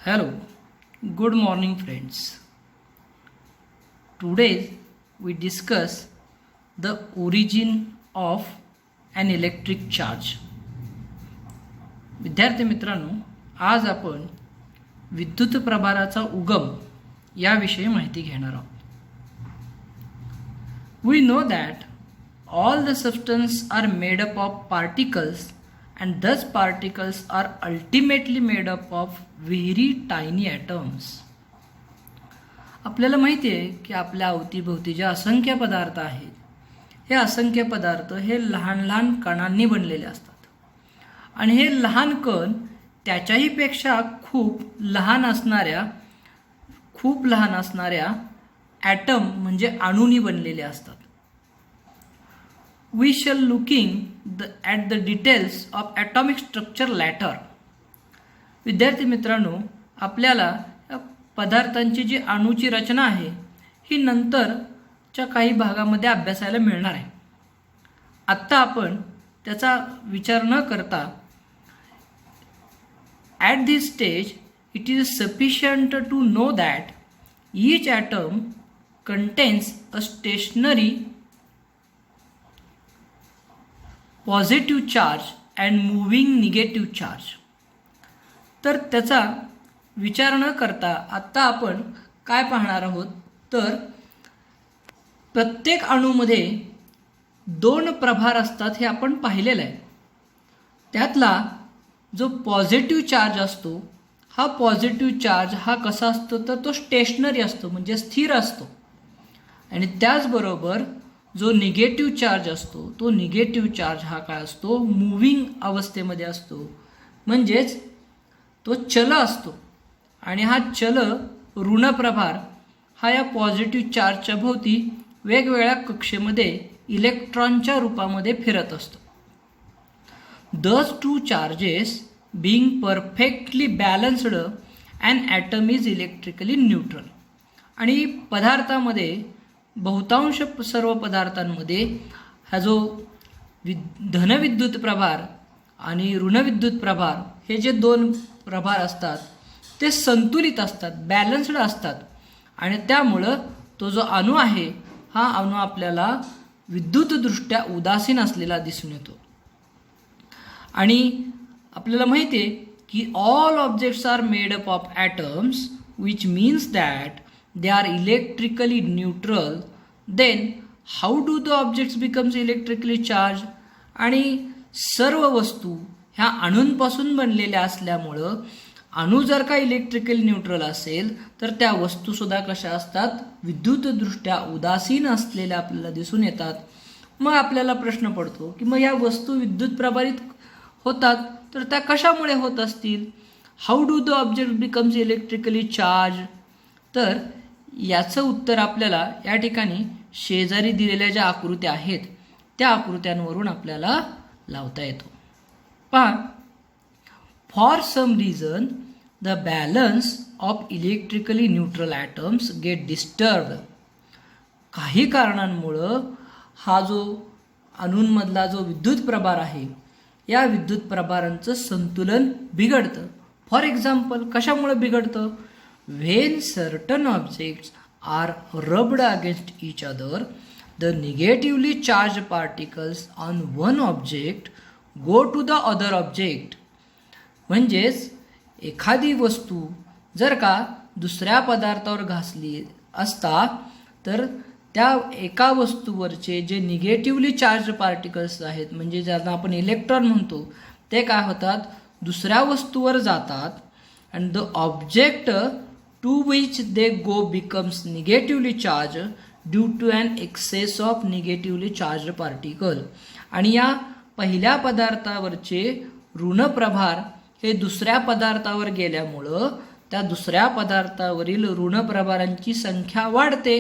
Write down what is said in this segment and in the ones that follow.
Hello, good morning friends. Today we discuss the origin of an electric charge. विद्यार्थी मित्रांनो, आज आपण विद्युत प्रभाराचा उगम याविषयी माहिती घेणार आहोत. We know that all the substances are made up of particles and thus particles are ultimately made up of very tiny atoms. आपल्याला माहिती आहे की आपल्या अवतीभोवती जे असंख्य पदार्थ आहेत हे असंख्य पदार्थ हे लहान लहान कणांनी बनलेले असतात आणि हे लहान कण त्याच्याही पेक्षा खूप लहान असणाऱ्या ॲटम म्हणजे अणूंनी बनलेले असतात. We shall looking at the details of atomic structure later. विद्यार्थी मित्रांनो, आपल्याला पदार्थांची जी अणूची रचना आहे ही नंतरच्या काही भागामध्ये अभ्यासायला मिळणार आहे. आत्ता आपण त्याचा विचार न करता at this stage it is sufficient to know that each atom contains a stationary positive charge and moving negative charge. तर त्याचा विचार न करता आत्ता आपण काय पाहणार आहोत तर प्रत्येक अणूमध्ये दोन प्रभार असतात हे आपण पाहिलेलं आहे. त्यातला जो पॉझिटिव्ह चार्ज असतो हा पॉझिटिव्ह चार्ज हा कसा असतो तर तो स्टेशनरी असतो म्हणजे स्थिर असतो आणि त्याचबरोबर जो निगेटिव्ह चार्ज असतो तो निगेटिव्ह चार्ज हा काय असतो मूव्हिंग अवस्थेमध्ये असतो म्हणजेच तो चल असतो आणि हा चल ऋण प्रभार हा या पॉझिटिव्ह चार्जच्या भोवती वेगवेगळ्या कक्षेमध्ये इलेक्ट्रॉनच्या रूपामध्ये फिरत असतो. Thus two charges being perfectly balanced and atom is electrically neutral. आणि पदार्थामध्ये बहुतांश सर्व पदार्थांमध्ये हा जो धनविद्युत प्रभार आणि ऋणविद्युत प्रभार हे जे दोन प्रभार असतात ते संतुलित असतात, बॅलन्स्ड असतात आणि त्यामुळं तो जो अणू आहे हा अणू आपल्याला विद्युतदृष्ट्या उदासीन असलेला दिसून येतो. आणि आपल्याला माहिती आहे की all objects are made up of atoms which means that they are electrically neutral. Then how do the objects becomes electrically charged? आणि सर्व वस्तू ह्या अणूंपासून बनलेल्या असल्यामुळं अणू जर का इलेक्ट्रिकली न्यूट्रल असेल तर त्या वस्तूसुद्धा कशा असतात विद्युतदृष्ट्या उदासीन असलेल्या आपल्याला दिसून येतात. मग आपल्याला प्रश्न पडतो की मग या वस्तू विद्युत प्रभारित होतात तर त्या कशामुळे होत असतील. How do the object becomes electrically charge. तर याचं उत्तर आपल्याला या ठिकाणी शेजारी दिलेल्या ज्या आकृत्या आहेत त्या आकृत्यांवरून आपल्याला लावता येतो. पहा, for some reason the balance of electrically neutral atoms get disturbed. काही कारणांमुळं हा जो अणूंमधला जो विद्युत प्रभार आहे या विद्युत प्रभारांचं संतुलन बिघडतं. फॉर एक्झाम्पल कशामुळे बिघडतं. When certain objects are rubbed against each other, the negatively charged particles on one object go to the other object. म्हणजेच एखादी वस्तू जर का दुसऱ्या पदार्थावर घासली असता तर त्या एका वस्तूवरचे जे निगेटिव्हली चार्ज पार्टिकल्स आहेत म्हणजे ज्यांना आपण इलेक्ट्रॉन म्हणतो ते काय होतात दुसऱ्या वस्तूवर जातात and the object to which they go becomes negatively charged due to an excess of negatively charged particle. आणि या पहिल्या पदार्थावरचे ऋण प्रभार हे दुसऱ्या पदार्थावर गेल्यामुळं त्या दुसऱ्या पदार्थावरील ऋण प्रभारांची संख्या वाढते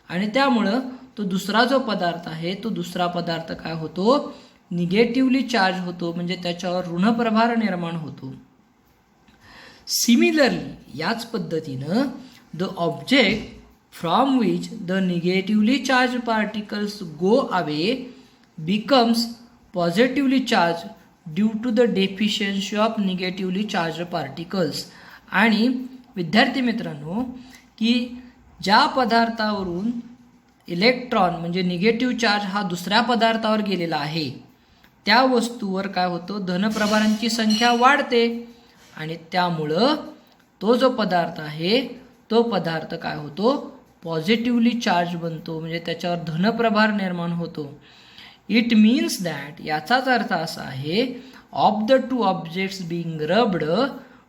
आणि त्यामुळं तो दुसरा जो पदार्थ आहे तो दुसरा पदार्थ काय होतो निगेटिव्हली चार्ज होतो म्हणजे त्याच्यावर ऋण प्रभार निर्माण होतो. सिमिलरली याच पद्धतीनं the object from which the negatively charge particles go away becomes positively charge due to the deficiency of negatively charge particles. आणि विद्यार्थी मित्रांनो की ज्या पदार्थावरून इलेक्ट्रॉन म्हणजे निगेटिव्ह चार्ज हा दुसऱ्या पदार्थावर गेलेला आहे त्या वस्तूवर काय होतं, धनप्रभारांची संख्या वाढते आणि त्यामुळं तो जो पदार्थ आहे तो पदार्थ काय होतो, पॉझिटिव्हली चार्ज बनतो, म्हणजे त्याच्यावर धनप्रभार निर्माण होतो. इट मीन्स दॅट, याचाच अर्थ असा आहे, of the two objects being rubbed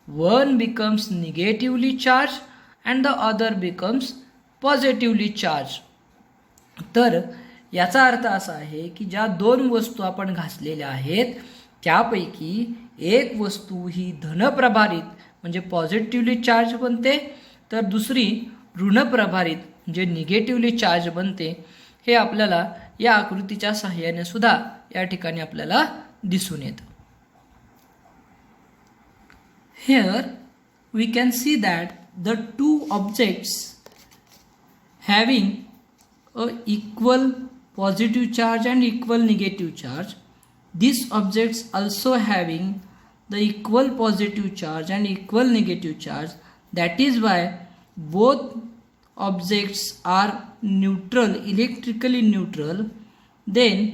one becomes negatively charge and the other becomes positively charge. तर याचा अर्थ असा आहे की ज्या दोन वस्तू आपण घासलेल्या आहेत त्यापैकी एक वस्तू ही धनप्रभारित म्हणजे पॉझिटिव्हली चार्ज बनते, तर दुसरी ऋणप्रभारित म्हणजे निगेटिव्हली चार्ज बनते. हे आपल्याला या आकृतीच्या सहाय्याने सुद्धा या ठिकाणी आपल्याला दिसून येतं. Here we can see that the two objects having a equal positive charge and equal negative charge, these objects also having the equal positive charge and equal negative charge. That is why both objects are neutral, electrically neutral. Then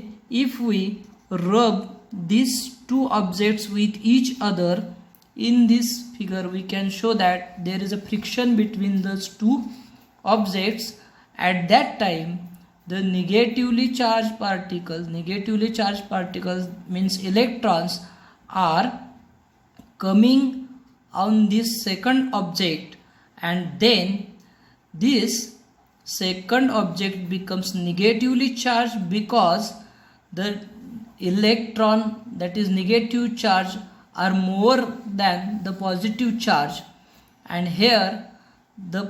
if we rub these two objects with each other, in this figure we can show that there is a friction between those two objects. At that time the negatively charged particles means electrons are coming on this second object, and then this second object becomes negatively charged because the electron, that is negative charge, are more than the positive charge, and here the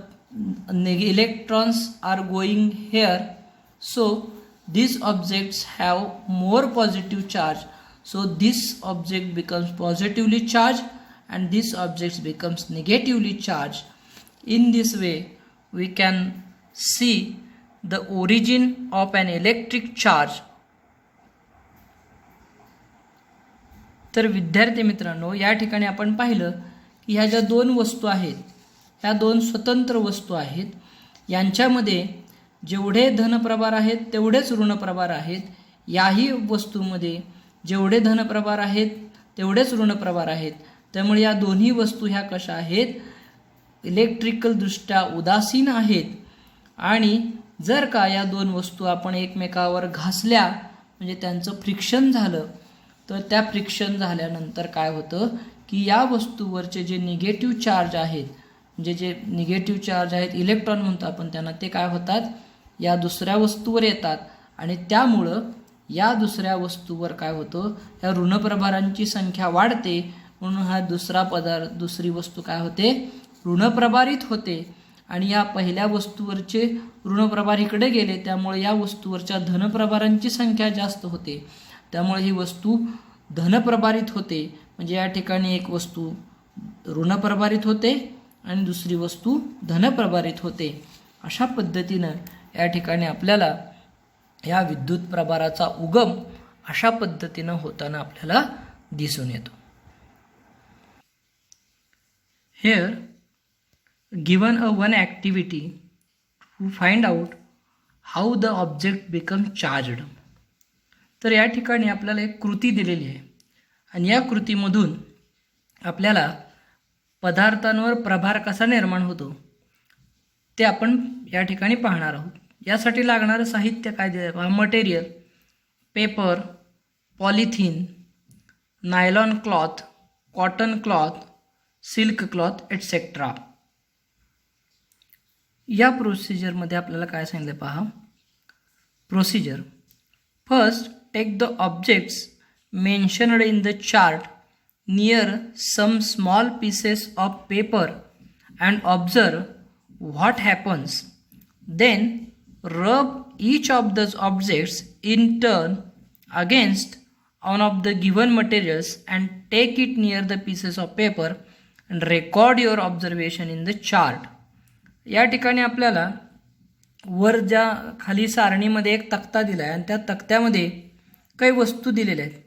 electrons are going here, so these objects have more positive charge, so this object becomes positively charged and this object becomes negatively charged. In this way we can see the origin of an electric charge. तर विद्यार्थी मित्रांनो या ठिकाणी आपण पाहिलं की ह्या ज्या दोन वस्तू आहेत ह्या दोन स्वतंत्र वस्तू आहेत, यांच्यामध्ये जेवढे धनप्रभार आहेत तेवढेच ऋणप्रभार आहेत. याही वस्तूमध्ये जेवढे धनप्रभार आहेत तेवढेच ऋणप्रभार आहेत. त्यामुळे या दोन्ही वस्तू ह्या कशा आहेत, इलेक्ट्रिकलदृष्ट्या उदासीन आहेत. आणि जर का या दोन वस्तू आपण एकमेकावर घासल्या म्हणजे त्यांचं फ्रिक्शन झालं, तर त्या फ्रिक्शन झाल्यानंतर काय होतं की या वस्तूवरचे जे निगेटिव्ह चार्ज आहेत, म्हणजे जे निगेटिव्ह चार्ज आहेत इलेक्ट्रॉन म्हणतो आपण त्यांना, ते काय होतात या दुसऱ्या वस्तूवर येतात आणि त्यामुळं या दुसऱ्या वस्तूवर काय होतं, या ऋणप्रभारांची संख्या वाढते, म्हणून हा दुसरी वस्तू काय होते, ऋणप्रभारित होते. आणि या पहिल्या वस्तूवरचे ऋणप्रभार इकडे गेले त्यामुळे या वस्तूवरच्या धनप्रभारांची संख्या जास्त होते, त्यामुळे ही वस्तू धनप्रभारित होते. म्हणजे या ठिकाणी एक वस्तू ऋणप्रभारित होते आणि दुसरी वस्तू धनप्रभारित होते. अशा पद्धतीनं या ठिकाणी आपल्याला या विद्युत प्रभाराचा उगम अशा पद्धतीनं होताना आपल्याला दिसून येतो. Here given a one activity to find out how the object becomes charged. तर या ठिकाणी आपल्याला एक कृती दिलेली आहे आणि या कृतीमधून आपल्याला पदार्थांवर प्रभार कसा निर्माण होतो ते आपण या ठिकाणी पाहणार आहोत. यासाठी लागणारं साहित्य काय दिलं आहे, material paper, polythene, nylon cloth, cotton cloth, silk cloth etcetera. या प्रोसिजरमध्ये आपल्याला काय सांगितलं पहा. Procedure first, take the objects mentioned in the chart near some small pieces of paper and observe what happens. Then rub each of those objects in turn against one of the given materials and take it near the pieces of paper and record your observation in the chart. या ठिकाणी आपल्याला वर ज्या खाली सारणीमध्ये एक तक्ता दिला आहे आणि त्या तक्त्यामध्ये काही वस्तू दिलेल्या आहेत.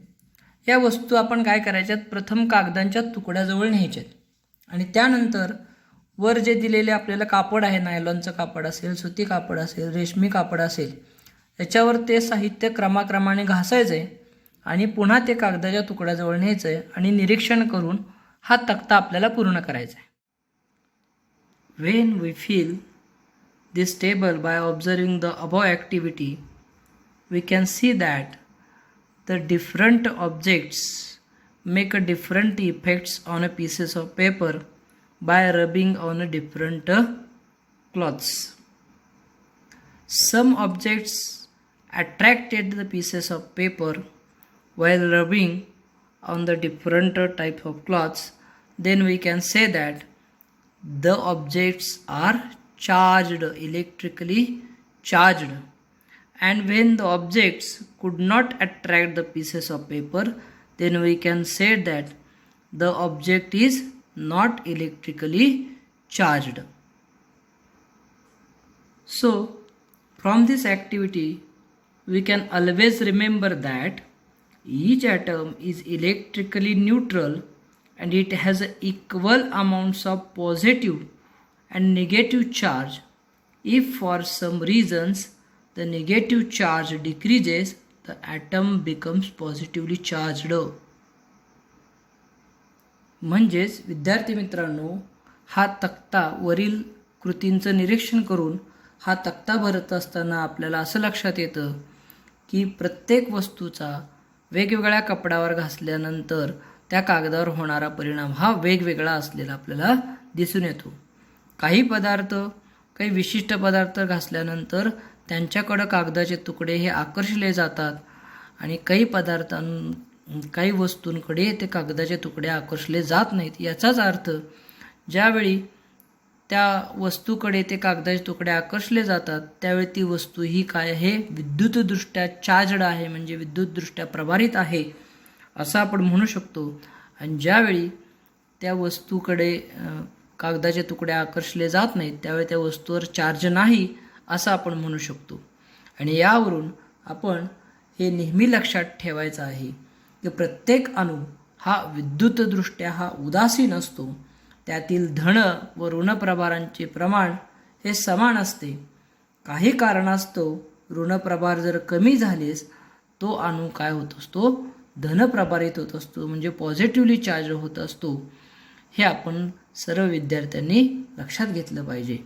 या वस्तू आपण काय करायच्यात, प्रथम कागदांच्या तुकड्याजवळ न्यायच्यात आणि त्यानंतर वर जे दिलेले आपल्याला कापड आहे, नायलॉनचं कापड असेल, सुती कापड असेल, रेशमी कापड असेल, याच्यावर ते साहित्य क्रमाक्रमाने घासायचं आहे आणि पुन्हा ते कागदाच्या तुकड्याजवळ न्यायचं आहे आणि निरीक्षण करून हा तक्ता आपल्याला पूर्ण करायचा आहे. When we fill this table by observing the above activity, we can see that the different objects make a different effects on a pieces of paper by rubbing on a different cloths. Some objects attracted the pieces of paper while rubbing on the different type of cloths. Then we can say that the objects are charged, electrically charged. And when the objects could not attract the pieces of paper, then we can say that the object is not electrically charged. So from this activity we can always remember that each atom is electrically neutral and it has equal amounts of positive and negative charge. If for some reasons the negative charge decreases, the atom becomes positively charged. म्हणजेच विद्यार्थी मित्रांनो, हा तक्ता वरील कृतींचं निरीक्षण करून हा तक्ता भरत असताना आपल्याला असं लक्षात येतं की प्रत्येक वस्तूचा वेगवेगळ्या कपड्यावर घासल्यानंतर त्या कागदावर होणारा परिणाम हा वेगवेगळा असलेला आपल्याला दिसून येतो. काही विशिष्ट पदार्थ घासल्यानंतर त्यांच्याकडं कागदाचे तुकडे हे आकर्षले जातात आणि काही वस्तूंकडे ते कागदाचे तुकडे आकर्षले जात नाहीत. याचाच अर्थ ज्यावेळी त्या वस्तूकडे ते कागदाचे तुकडे आकर्षले जातात त्यावेळी ती वस्तू ही काय आहे, विद्युतदृष्ट्या चार्जड आहे, म्हणजे विद्युतदृष्ट्या प्रभारित आहे असं आपण म्हणू शकतो. आणि ज्यावेळी त्या वस्तूकडे कागदाचे तुकडे आकर्षले जात नाहीत त्यावेळी त्या वस्तूवर चार्ज नाही असं आपण म्हणू शकतो. आणि यावरून आपण हे नेहमी लक्षात ठेवायचं आहे की प्रत्येक अणू हा विद्युतदृष्ट्या हा उदासीन असतो. त्यातील धन व ऋण प्रभारांचे प्रमाण हे समान असते. काही कारणास्तव ऋणप्रभार जर कमी झालेस तो अणू काय होत असतो, धनप्रभारित होत असतो, म्हणजे पॉझिटिव्हली चार्ज होत असतो. हे आपण सर्व विद्यार्थ्यांनी लक्षात घेतलं पाहिजे.